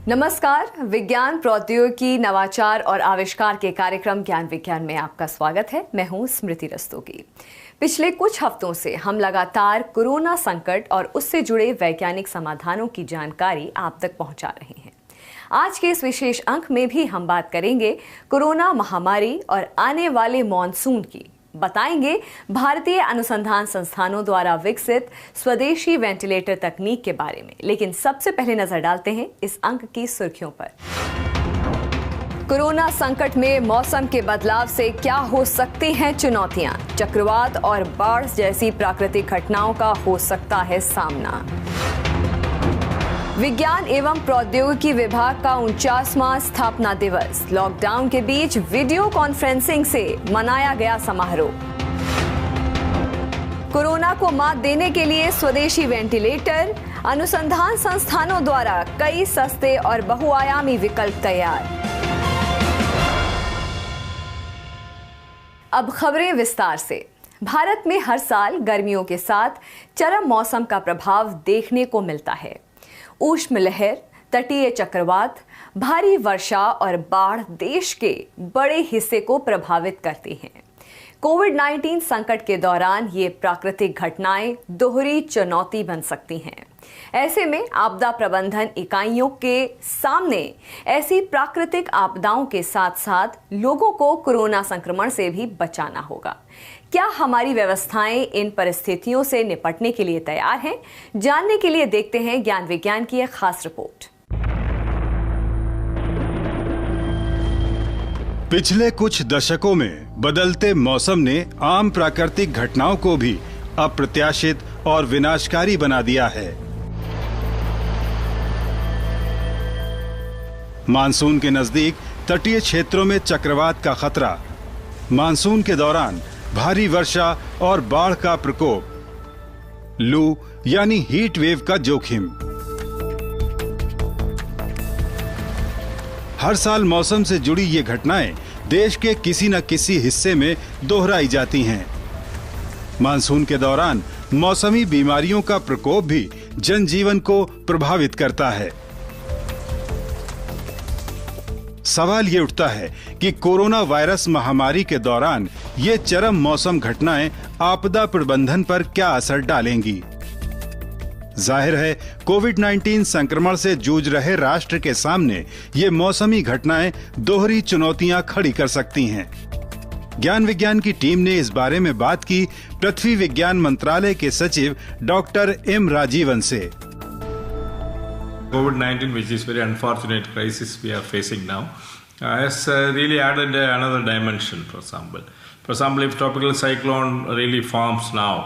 नमस्कार। विज्ञान, प्रौद्योगिकी, नवाचार और आविष्कार के कार्यक्रम ज्ञान विज्ञान में आपका स्वागत है। मैं हूं स्मृति रस्तोगी। पिछले कुछ हफ्तों से हम लगातार कोरोना संकट और उससे जुड़े वैज्ञानिक समाधानों की जानकारी आप तक पहुंचा रहे हैं। आज के इस विशेष अंक में भी हम बात करेंगे कोरोना महामारी और आने वाले मॉनसून की। बताएंगे भारतीय अनुसंधान संस्थानों द्वारा विकसित स्वदेशी वेंटिलेटर तकनीक के बारे में। लेकिन सबसे पहले नजर डालते हैं इस अंक की सुर्खियों पर। कोरोना संकट में मौसम के बदलाव से क्या हो सकती हैं चुनौतियां? चक्रवात और बाढ़ जैसी प्राकृतिक घटनाओं का हो सकता है सामना। विज्ञान एवं प्रौद्योगिकी विभाग का 49वां स्थापना दिवस। लॉकडाउन के बीच वीडियो कॉन्फ्रेंसिंग से मनाया गया समारोह। कोरोना को मात देने के लिए स्वदेशी वेंटिलेटर, अनुसंधान संस्थानों द्वारा कई सस्ते और बहुआयामी विकल्प तैयार। अब खबरें विस्तार से। भारत में हर साल गर्मियों के साथ चरम मौसम का प्रभाव देखने को मिलता है। ऊष्म लहर, तटीय चक्रवात, भारी वर्षा और बाढ़ देश के बड़े हिस्से को प्रभावित करती हैं। कोविड-19 संकट के दौरान ये प्राकृतिक घटनाएं दोहरी चुनौती बन सकती हैं। ऐसे में आपदा प्रबंधन इकाइयों के सामने ऐसी प्राकृतिक आपदाओं के साथ साथ लोगों को कोरोना संक्रमण से भी बचाना होगा। क्या हमारी व्यवस्थाएं इन परिस्थितियों से निपटने के लिए तैयार हैं? जानने के लिए देखते हैं ज्ञान विज्ञान की एक खास रिपोर्ट। पिछले कुछ दशकों में बदलते मौसम ने आम प्राकृतिक घटनाओं को भी अप्रत्याशित और विनाशकारी बना दिया है। मानसून के नजदीक तटीय क्षेत्रों में चक्रवात का खतरा, मानसून के दौरान भारी वर्षा और बाढ़ का प्रकोप, लू यानी हीट वेव का जोखिम। हर साल मौसम से जुड़ी ये घटनाएं देश के किसी न किसी हिस्से में दोहराई जाती हैं। मानसून के दौरान मौसमी बीमारियों का प्रकोप भी जनजीवन को प्रभावित करता है। सवाल ये उठता है कि कोरोना वायरस महामारी के दौरान ये चरम मौसम घटनाएं आपदा प्रबंधन पर क्या असर डालेंगी? जाहिर है, कोविड-19 संक्रमण से जूझ रहे राष्ट्र के सामने ये मौसमी घटनाएं दोहरी चुनौतियां खड़ी कर सकती हैं। ज्ञान विज्ञान की टीम ने इस बारे में बात की पृथ्वी विज्ञान मंत्रालय के सचिव डॉक्टर एम राजीवन से। COVID-19, which is very unfortunate crisis we are facing now, has really added another dimension. For example, if tropical cyclone really forms now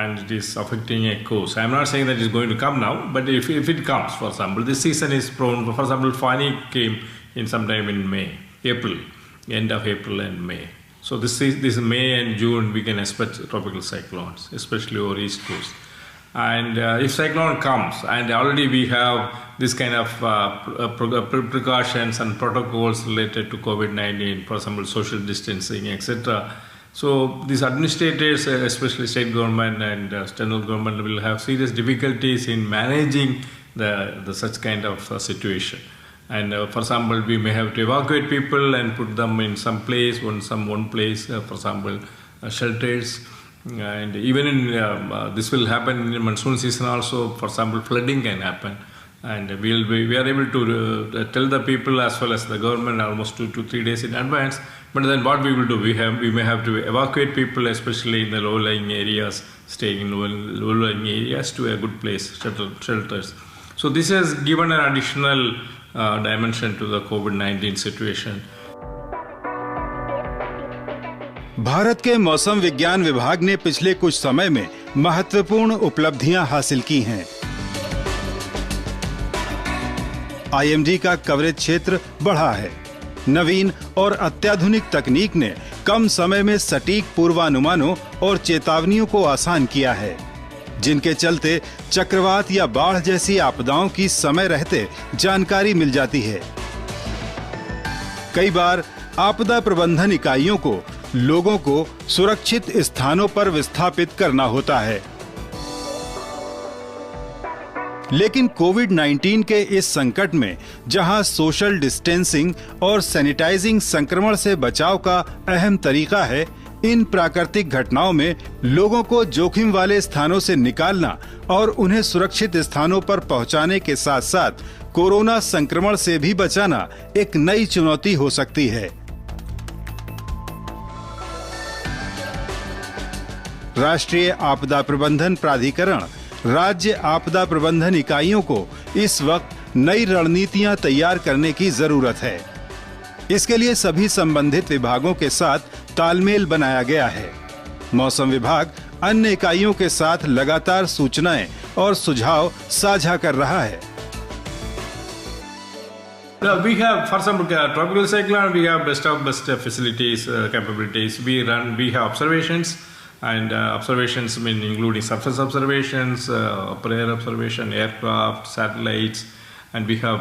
and it is affecting a coast, I am not saying that it is going to come now, but if it comes, for example, this season is prone. For example, Fani came in sometime in April, end of April and May. So this May and June we can expect tropical cyclones, especially over East Coast. And if cyclone comes, and already we have this kind of precautions and protocols related to COVID-19, for example, social distancing, etc. So these administrators, especially state government and central government, will have serious difficulties in managing the such kind of situation. And for example, we may have to evacuate people and put them in some place, one place, for example, shelters. And even in this will happen in monsoon season also. For example, flooding can happen, and we are able to tell the people as well as the government almost 2 to 3 days in advance. But then what we will do, we may have to evacuate people, especially in the low-lying areas, staying in low-lying areas, to a good place, shelters. So this has given an additional dimension to the COVID-19 situation. Bharat के मौसम विज्ञान विभाग ने पिछले कुछ समय में महत्वपूर्ण उपलब्धियां हासिल की हैं। IMD का कवरेज क्षेत्र बढ़ा है। नवीन और अत्याधुनिक तकनीक ने कम समय में सटीक पूर्वानुमानों और चेतावनियों को आसान किया है, जिनके चलते चक्रवात या बाढ़ जैसी आपदाओं की समय रहते जानकारी मिल जाती है। कई बार आपदा प्रबंधन इकाइयों को लोगों को सुरक्षित स्थानों पर विस्थापित करना होता है। लेकिन कोविड-19 के इस संकट में जहां सोशल डिस्टेंसिंग और सैनिटाइजिंग संक्रमण से बचाव का अहम तरीका है, इन प्राकृतिक घटनाओं में लोगों को जोखिम वाले स्थानों से निकालना और उन्हें सुरक्षित स्थानों पर पहुंचाने के साथ साथ कोरोना संक्रमण से भी बचाना एक नई चुनौती हो सकती है। राष्ट्रीय आपदा प्रबंधन प्राधिकरण, राज्य आपदा प्रबंधन इकाइयों को इस वक्त नई रणनीतियां तैयार करने की जरूरत है। इसके लिए सभी संबंधित विभागों के साथ तालमेल बनाया गया है। मौसम विभाग अन्य इकाइयों के साथ लगातार सूचनाएं और सुझाव साझा कर रहा है। We have, for example, tropical cyclone, we have best of best facilities, capabilities. We have observations, and observations mean including surface observations, upper air observation, aircraft, satellites, and we have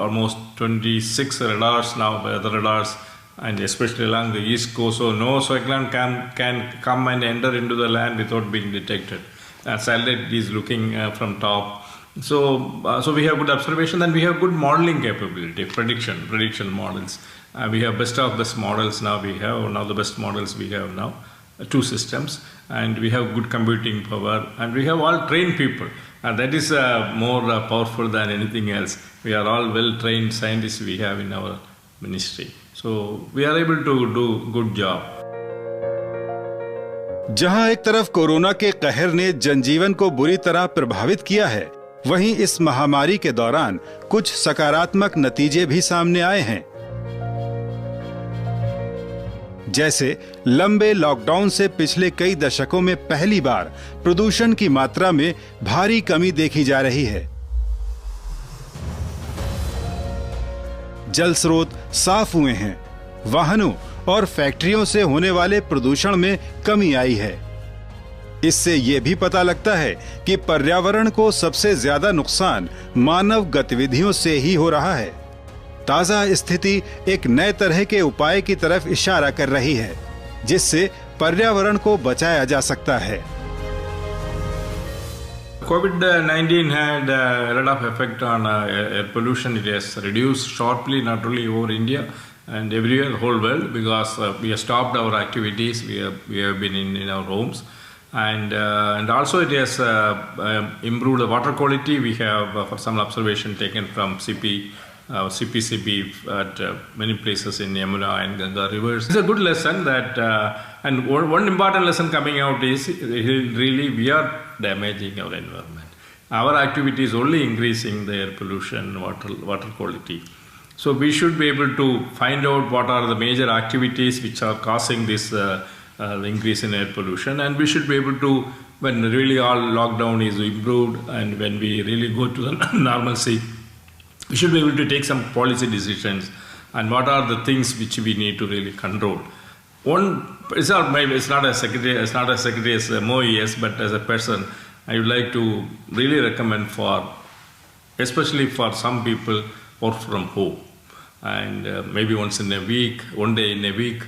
almost 26 radars now, weather radars, and especially along the east coast. So no cyclone can come and enter into the land without being detected. Satellite is looking from top. So we have good observation, and we have good modeling capability, prediction models. We have best of best models now. We have one of the best models we have now, 2 systems, and we have good computing power, and we have all trained people. And that is more powerful than anything else. We are all well-trained scientists we have in our ministry. So we are able to do good job. जहां एक तरफ corona के कहर ने जनजीवन को बुरी तरह प्रभावित किया है, वहीं इस महामारी के दौरान कुछ सकारात्मक नतीजे भी सामने आए हैं। जैसे लंबे लॉकडाउन से पिछले कई दशकों में पहली बार प्रदूषण की मात्रा में भारी कमी देखी जा रही है। जल स्रोत साफ हुए हैं, वाहनों और फैक्ट्रियों से होने वाले प्रदूषण में कमी आई है। इससे ये भी पता लगता है कि पर्यावरण को सबसे ज्यादा नुकसान मानव गतिविधियों से ही हो रहा है। ताजा स्थिति एक नए तरह के उपाय की तरफ इशारा कर रही है, जिससे पर्यावरण को बचाया जा सकता है। COVID-19 had a lot of effect on air pollution. It has reduced sharply, not only over India and everywhere, the whole world, because we have stopped our activities. We have been in our homes, and also it has improved the water quality. We have, for some observation taken from CPCB at many places in Yamuna and Ganga rivers. It's a good lesson that, and one important lesson coming out is really we are damaging our environment. Our activity is only increasing the air pollution, water quality. So we should be able to find out what are the major activities which are causing this increase in air pollution, and we should be able to, when really all lockdown is improved and when we really go to the normalcy, we should be able to take some policy decisions and what are the things which we need to really control. It's not a secretary as MOES, but as a person, I would like to really recommend especially for some people, work from home, and maybe one day in a week,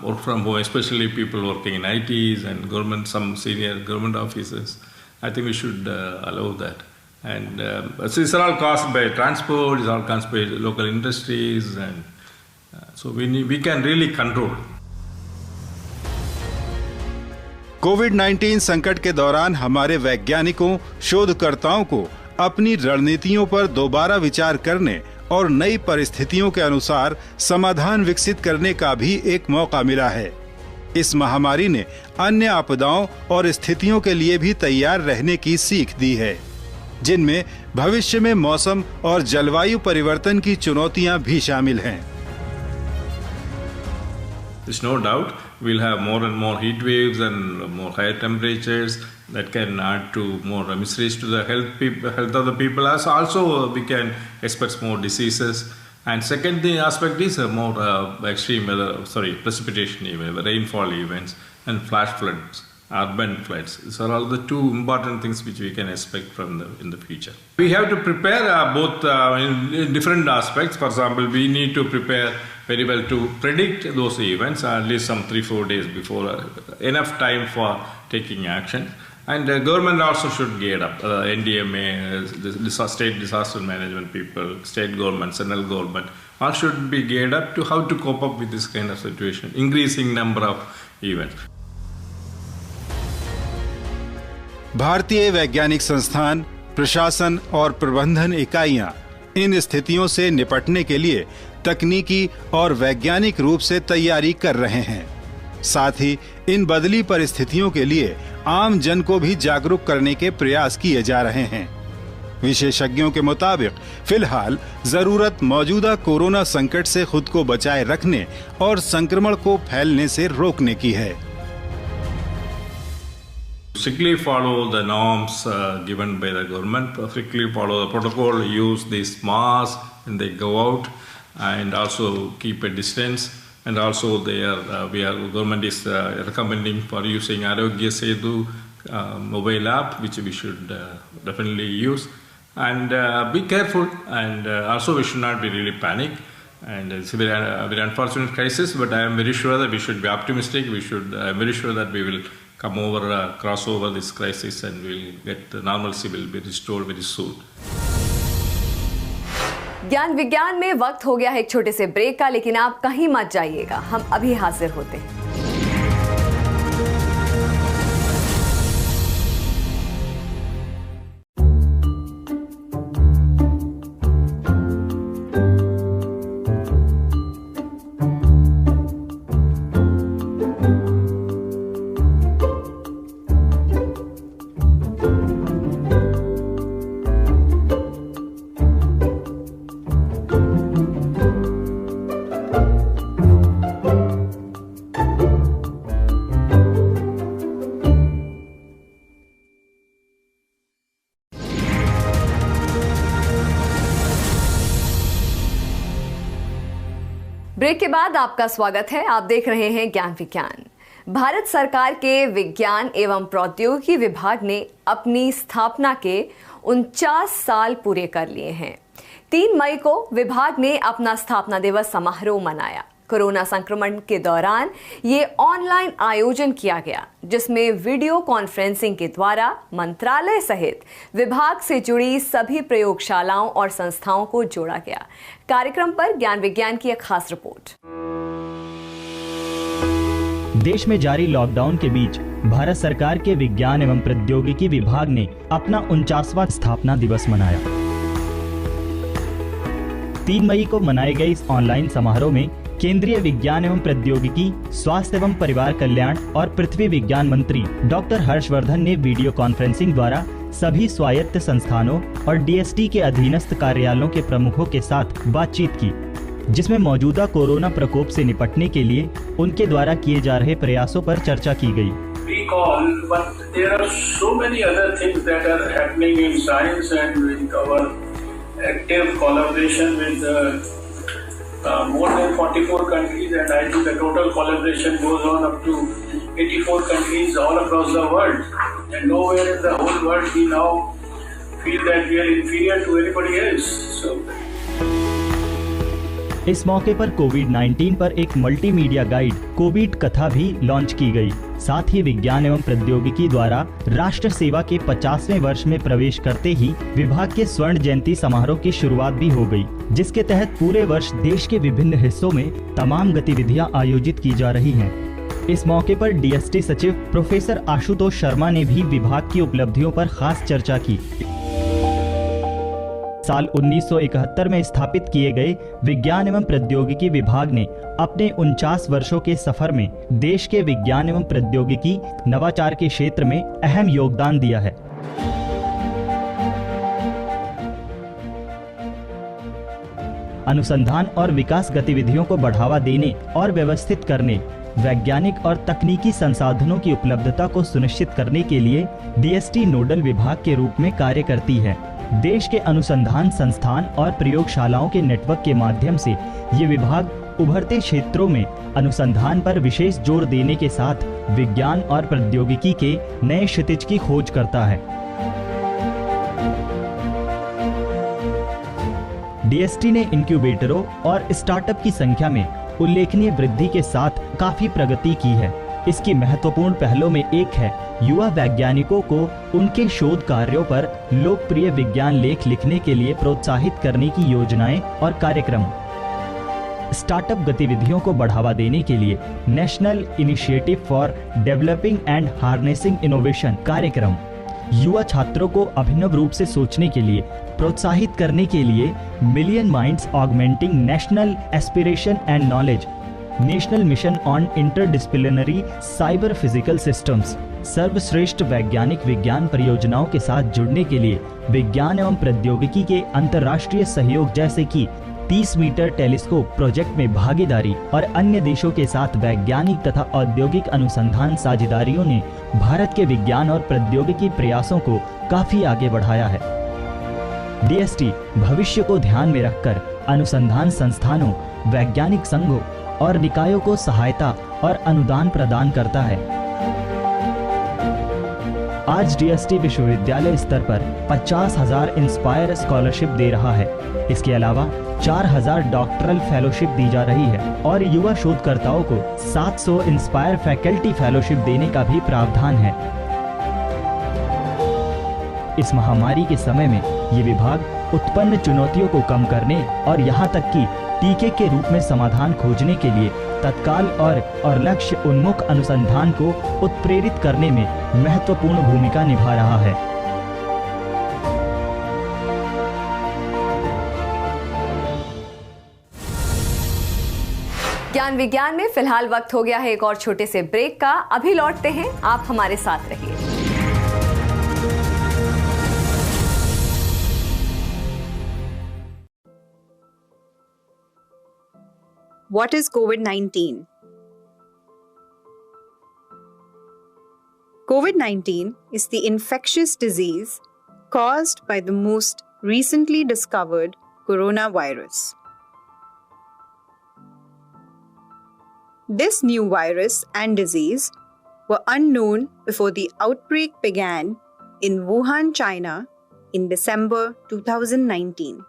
work from home, especially people working in ITs and some senior government offices. I think we should allow that. And so these are all caused by transport, these are all caused by local industries, and so we can really control. कोविड-19 संकट के दौरान हमारे वैज्ञानिकों, शोधकर्ताओं को अपनी रणनीतियों पर दोबारा विचार करने और नई परिस्थितियों के अनुसार समाधान विकसित करने का भी एक मौका मिला है। इस महामारी ने अन्य आपदाओं और स्थितियों के लिए भी तैयार रहने की सीख दी है, जिनमें भविष्य में मौसम और जलवायु परिवर्तन की चुनौतियां भी शामिल हैं। There's no doubt we'll have more and more heat waves and more higher temperatures that can add to more miseries to the health of the people. As also we can expect more diseases. And second aspect is more extreme weather, precipitation events, rainfall events, and flash floods, urban floods. These are all the two important things which we can expect in the future. We have to prepare both in different aspects. For example, we need to prepare very well to predict those events at least some 3-4 days before, enough time for taking action. And government also should gear up. NDMA, the state disaster management people, state government, central government, all should be geared up to how to cope up with this kind of situation, increasing number of events. भारतीय वैज्ञानिक संस्थान, प्रशासन और प्रबंधन इकाइयां इन स्थितियों से निपटने के लिए तकनीकी और वैज्ञानिक रूप से तैयारी कर रहे हैं। साथ ही इन बदली परिस्थितियों के लिए आम जन को भी जागरूक करने के प्रयास किए जा रहे हैं। विशेषज्ञों के मुताबिक फिलहाल जरूरत मौजूदा कोरोना संकट से खुद को बचाए रखने और संक्रमण को फैलने से रोकने की है। Strictly follow the norms given by the government, strictly follow the protocol, use this mask when they go out, and also keep a distance. And also government is recommending for using Arogya Setu mobile app, which we should definitely use. And be careful, and also we should not be really panic. And it's a very unfortunate crisis, but I am very sure that we should be optimistic. I am very sure that we will cross over this crisis, and we'll get the normalcy will be restored very soon. ज्ञान विज्ञान में वक्त हो गया है एक छोटे से ब्रेक का, लेकिन आप कहीं मत जाइएगा, हम अभी हाजिर होते हैं। ब्रेक के बाद आपका स्वागत है। आप देख रहे हैं ज्ञान विज्ञान। भारत सरकार के विज्ञान एवं प्रौद्योगिकी विभाग ने अपनी स्थापना के 49 साल पूरे कर लिए हैं। 3 मई को विभाग ने अपना स्थापना दिवस समारोह मनाया। कोरोना संक्रमण के दौरान ये ऑनलाइन आयोजन किया गया, जिसमें वीडियो कॉन्फ्रेंसिंग के द्वारा मंत्रालय सहित विभाग से जुड़ी सभी प्रयोगशालाओं और संस्थाओं को जोड़ा गया। कार्यक्रम पर ज्ञान विज्ञान की एक खास रिपोर्ट। देश में जारी लॉकडाउन के बीच भारत सरकार के विज्ञान एवं प्रौद्योगिकी विभाग ने अपना 49वां स्थापना दिवस मनाया। 3 मई को मनाए गए इस ऑनलाइन समारोह में केंद्रीय विज्ञान एवं प्रौद्योगिकी, स्वास्थ्य एवं परिवार कल्याण और पृथ्वी विज्ञान मंत्री डॉक्टर हर्षवर्धन ने वीडियो कॉन्फ्रेंसिंग द्वारा सभी स्वायत्त संस्थानों और डीएसटी के अधीनस्थ कार्यालयों के प्रमुखों के साथ बातचीत की, जिसमें मौजूदा कोरोना प्रकोप से निपटने के लिए उनके द्वारा किए जा रहे प्रयासों पर चर्चा की गई। More than 44 countries, and I think the total collaboration goes on up to 84 countries all across the world, and nowhere in the whole world we now feel that we are inferior to anybody else. So इस मौके पर कोविड-19 पर एक multimedia guide Covid कथा भी launch की गई। साथ ही विज्ञान एवं प्रौद्योगिकी द्वारा राष्ट्र सेवा के 50वें वर्ष में प्रवेश करते ही विभाग के स्वर्ण जयंती समारोह की शुरुआत भी हो गई, जिसके तहत पूरे वर्ष देश के विभिन्न हिस्सों में तमाम गतिविधियां आयोजित की जा रही हैं। इस मौके पर डीएसटी सचिव प्रोफेसर आशुतोष शर्मा ने भी विभाग की उपलब्धियों पर खास चर्चा की। साल 1971 में स्थापित किए गए विज्ञान एवं प्रौद्योगिकी विभाग ने अपने 49 वर्षों के सफर में देश के विज्ञान एवं प्रौद्योगिकी नवाचार के क्षेत्र में अहम योगदान दिया है। अनुसंधान और विकास गतिविधियों को बढ़ावा देने और व्यवस्थित करने, वैज्ञानिक और तकनीकी संसाधनों की उपलब्धता को सुनिश्चित करने के लिए डीएसटी नोडल विभाग के रूप में कार्य करती है। देश के अनुसंधान संस्थान और प्रयोगशालाओं के नेटवर्क के माध्यम से ये विभाग उभरते क्षेत्रों में अनुसंधान पर विशेष जोर देने के साथ विज्ञान और प्रौद्योगिकी के नए क्षितिज की खोज करता है। डीएसटी ने इंक्यूबेटरों और स्टार्टअप की संख्या में उल्लेखनीय वृद्धि के साथ काफी प्रगति की है। इसकी महत्वपूर्ण पहलों में एक है युवा वैज्ञानिकों को उनके शोध कार्यों पर लोकप्रिय विज्ञान लेख लिखने के लिए प्रोत्साहित करने की योजनाएं और कार्यक्रम। स्टार्टअप गतिविधियों को बढ़ावा देने के लिए national initiative for developing and harnessing innovation कार्यक्रम। युवा छात्रों को अभिनव रूप से सोचने के लिए प्रोत्साहित करने के लिए million minds augmenting national aspiration and knowledge, national mission on interdisciplinary cyber physical systems. सर्वश्रेष्ठ वैज्ञानिक विज्ञान परियोजनाओं के साथ जुड़ने के लिए विज्ञान एवं प्रौद्योगिकी के अंतर्राष्ट्रीय सहयोग जैसे कि 30 मीटर टेलीस्कोप प्रोजेक्ट में भागीदारी और अन्य देशों के साथ वैज्ञानिक तथा औद्योगिक अनुसंधान साझेदारियों ने भारत के विज्ञान और प्रौद्योगिकी प्रयासों को काफी आगे बढ़ाया है। DST भविष्य को ध्यान में रखकर अनुसंधान संस्थानों, वैज्ञानिक संघों और निकायों को सहायता और अनुदान प्रदान करता है। आज DST विश्वविद्यालय स्तर पर 50,000 इंस्पायर स्कॉलरशिप दे रहा है। इसके अलावा 4,000 डॉक्टरल फेलोशिप दी जा रही है और युवा शोधकर्ताओं को 700 इंस्पायर फैकल्टी फेलोशिप देने का भी प्रावधान है। इस महामारी के समय में ये विभाग उत्पन्न चुनौतियों को कम करने और यहाँ तक कि टीके के रूप में समाधान खोजने के लिए तत्काल और लक्ष्य उन्मुख अनुसंधान को उत्प्रेरित करने में महत्वपूर्ण भूमिका निभा रहा है। ज्ञान विज्ञान में फिलहाल वक्त हो गया है एक और छोटे से ब्रेक का। अभी लौटते हैं, आप हमारे साथ रहिए। What is COVID-19? COVID-19 is the infectious disease caused by the most recently discovered coronavirus. This new virus and disease were unknown before the outbreak began in Wuhan, China in December 2019.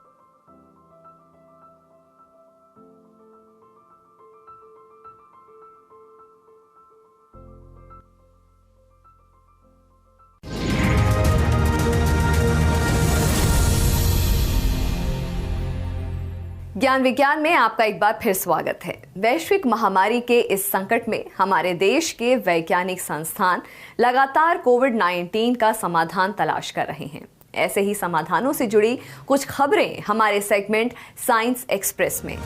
ज्ञान विज्ञान में आपका एक बार फिर स्वागत है। वैश्विक महामारी के इस संकट में हमारे देश के वैज्ञानिक संस्थान लगातार कोविड-19 का समाधान तलाश कर रहे हैं। ऐसे ही समाधानों से जुड़ी कुछ खबरें हमारे सेगमेंट साइंस एक्सप्रेस में।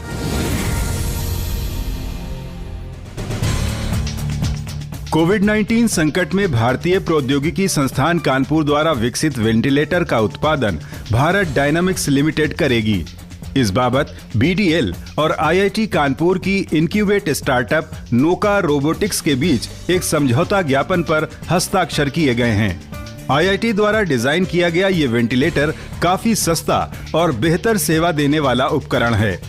कोविड-19 संकट में भारतीय प्रौद्योगिकी संस्थान कानपुर द्वारा विकसित वेंटिलेटर का उत्पादन भारत डायनामिक्स लिमिटेड करेगी। इस बाबत BDL और IIT कानपुर की इनक्यूबेट स्टार्टअप नोका रोबोटिक्स के बीच एक समझौता ज्ञापन पर हस्ताक्षर किए गए हैं। IIT द्वारा डिजाइन किया गया ये वेंटिलेटर काफी सस्ता और बेहतर सेवा देने वाला उपकरण है।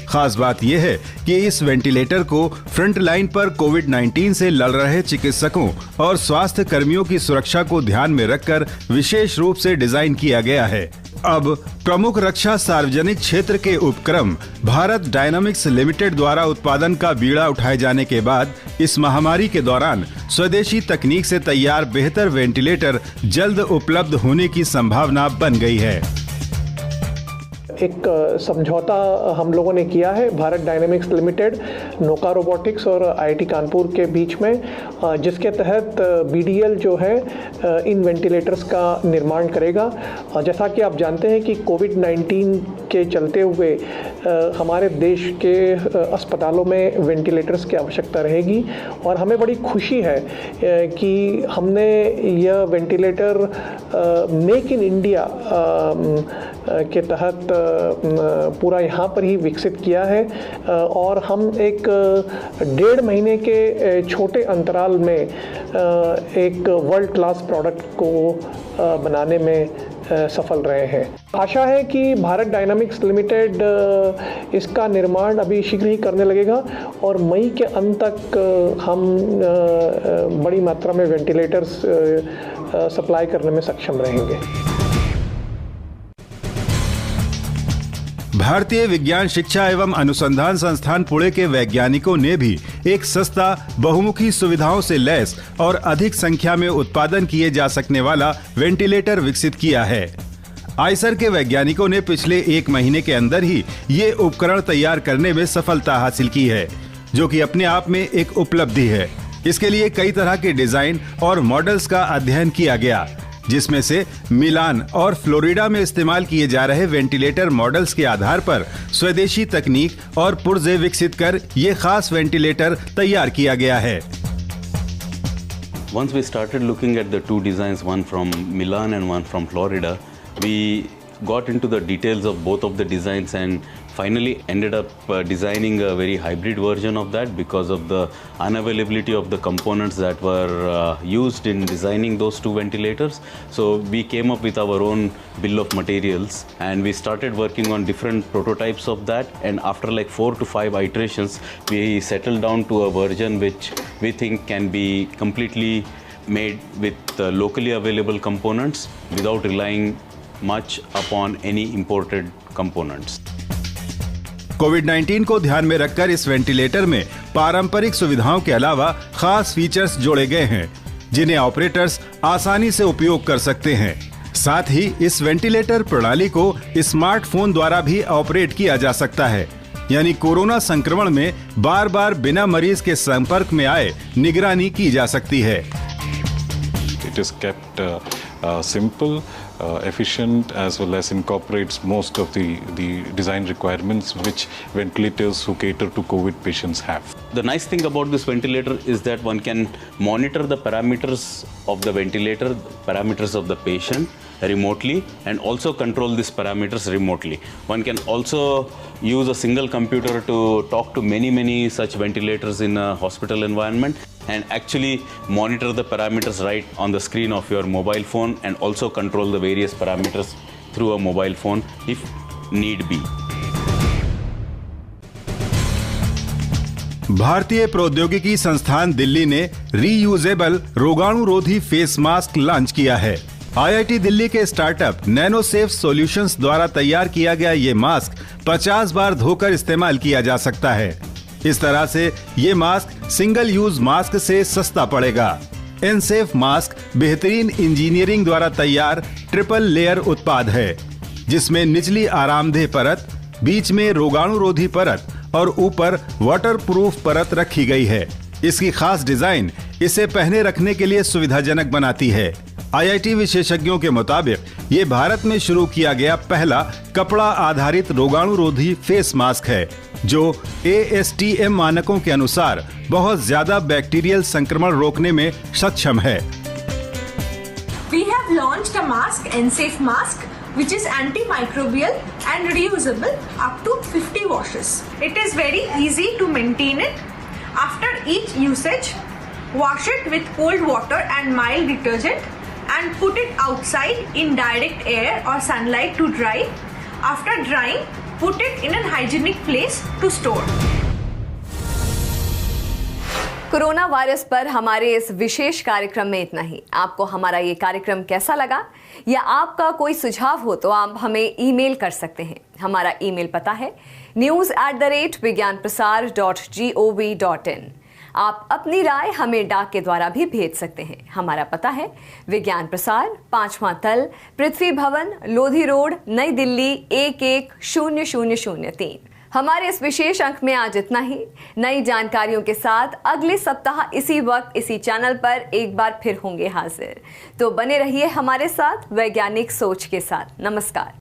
खास बात यह है कि इस वेंटिलेटर को फ्रंट लाइन पर कोविड-19 से लड़ रहे चिकित्सकों और स्वास्थ्य कर्मियों की सुरक्षा को ध्यान में रखकर विशेष रूप से डिजाइन किया गया है। अब प्रमुख रक्षा सार्वजनिक क्षेत्र के उपक्रम भारत डायनामिक्स लिमिटेड द्वारा उत्पादन का बीड़ा उठाए जाने के बाद इस महामारी के दौरान स्वदेशी तकनीक से तैयार बेहतर वेंटिलेटर जल्द उपलब्ध होने की संभावना बन गई है। एक समझौता हम लोगों ने किया है भारत डायनामिक्स लिमिटेड, नोका रोबोटिक्स और IIT कानपुर के बीच में, जिसके तहत BDL जो है इन वेंटिलेटर्स का निर्माण करेगा। जैसा कि आप जानते हैं कि कोविड-19 के चलते हुए हमारे देश के अस्पतालों में वेंटिलेटर्स की आवश्यकता रहेगी और हमें बड़ी खुशी है कि हमने यह वेंटिलेटर मेक इन इंडिया के तहत पूरा यहाँ पर ही विकसित किया है और हम एक 1.5 महीने के छोटे अंतराल में एक वर्ल्ड क्लास प्रोडक्ट को बनाने में सफल रहे हैं। आशा है कि भारत डायनामिक्स लिमिटेड इसका निर्माण अभी शीघ्र ही करने लगेगा और मई के अंत तक हम बड़ी मात्रा में वेंटिलेटर्स सप्लाई करने में सक्षम रहेंगे। भारतीय विज्ञान शिक्षा एवं अनुसंधान संस्थान पुणे के वैज्ञानिकों ने भी एक सस्ता, बहुमुखी सुविधाओं से लैस और अधिक संख्या में उत्पादन किए जा सकने वाला वेंटिलेटर विकसित किया है। आइसर के वैज्ञानिकों ने पिछले 1 महीने के अंदर ही ये उपकरण तैयार करने में सफलता हासिल की है, जो कि अपने आप में एक उपलब्धि है। इसके लिए कई तरह के डिजाइन और मॉडल्स का अध्ययन किया गया, जिसमें से मिलान और फ्लोरिडा में इस्तेमाल किए जा रहे वेंटिलेटर मॉडल्स के आधार पर स्वदेशी तकनीक और पुर्जे विकसित कर ये खास वेंटिलेटर तैयार किया गया है। Once we started looking at the 2 designs, one from Milan and one from Florida, we got into the details of both of the designs and finally ended up designing a very hybrid version of that because of the unavailability of the components that were used in designing those 2 ventilators. So we came up with our own bill of materials and we started working on different prototypes of that, and after like 4 to 5 iterations we settled down to a version which we think can be completely made with locally available components without relying much upon any imported components. कोविड-19 को ध्यान में रखकर इस ventilator में पारंपरिक सुविधाओं के अलावा खास फीचर्स जोड़े गए हैं, जिन्हें ऑपरेटर्स आसानी से उपयोग कर सकते हैं। साथ ही इस वेंटिलेटर प्रणाली को स्मार्टफोन द्वारा भी ऑपरेट किया जा सकता है, यानी कोरोना संक्रमण में बार-बार बिना मरीज के संपर्क में आए निगरानी की जा सकती है। It is kept simple, efficient, as well as incorporates most of the design requirements which ventilators who cater to COVID patients have. The nice thing about this ventilator is that one can monitor the parameters of the ventilator, parameters of the patient remotely, and also control these parameters remotely. One can also use a single computer to talk to many such ventilators in a hospital environment and actually monitor the parameters right on the screen of your mobile phone and also control the various parameters through a mobile phone if need be. भारतीय प्रौद्योगिकी संस्थान दिल्ली ने reusable रोगाणुरोधी face mask launch किया है। IIT Delhi के startup नैनोसेफ solutions द्वारा तैयार किया गया ये मास्क 50 बार धोकर इस्तेमाल किया जा सकता है। इस तरह से ये मास्क सिंगल यूज मास्क से सस्ता पड़ेगा। एनसेफ मास्क बेहतरीन इंजीनियरिंग द्वारा तैयार ट्रिपल लेयर उत्पाद है, जिसमें निचली आरामदेह परत, बीच में रोगाणुरोधी परत और ऊपर वाटरप्रूफ परत रखी गई है। इसकी खास डिजाइन इसे पहने रखने के लिए सुविधाजनक बनाती है। आईआईटी विशेषज्ञों के मुताबिक ये भारत में शुरू किया गया पहला कपड़ा आधारित रोगाणुरोधी फेस मास्क है, जो ASTM मानकों के अनुसार बहुत ज्यादा बैक्टीरियल संक्रमण रोकने में सक्षम है। We have launched a mask, NSafe mask, which is antimicrobial and reusable up to 50 washes. It is very easy to maintain it. After each usage, wash it with cold water and mild detergent and put it outside in direct air or sunlight to dry. After drying, put it in a hygienic place to store. Corona virus पर हमारे इस विशेष कार्यक्रम में इतना ही। आपको हमारा ये कार्यक्रम कैसा लगा या आपका कोई सुझाव हो तो आप हमें ईमेल कर सकते हैं। हमारा ईमेल पता है news@vigyanprasar.gov.in। आप अपनी राय हमें डाक के द्वारा भी भेज सकते हैं। हमारा पता है विज्ञान प्रसार, 5वां तल, पृथ्वी भवन, लोधी रोड, नई दिल्ली 110003। हमारे इस विशेष अंक में आज इतना ही। नई जानकारियों के साथ अगले सप्ताह इसी वक्त इसी चैनल पर एक बार फिर होंगे हाजिर। तो बने रहिए हमारे साथ वैज्ञानिक सोच के साथ। नमस्कार।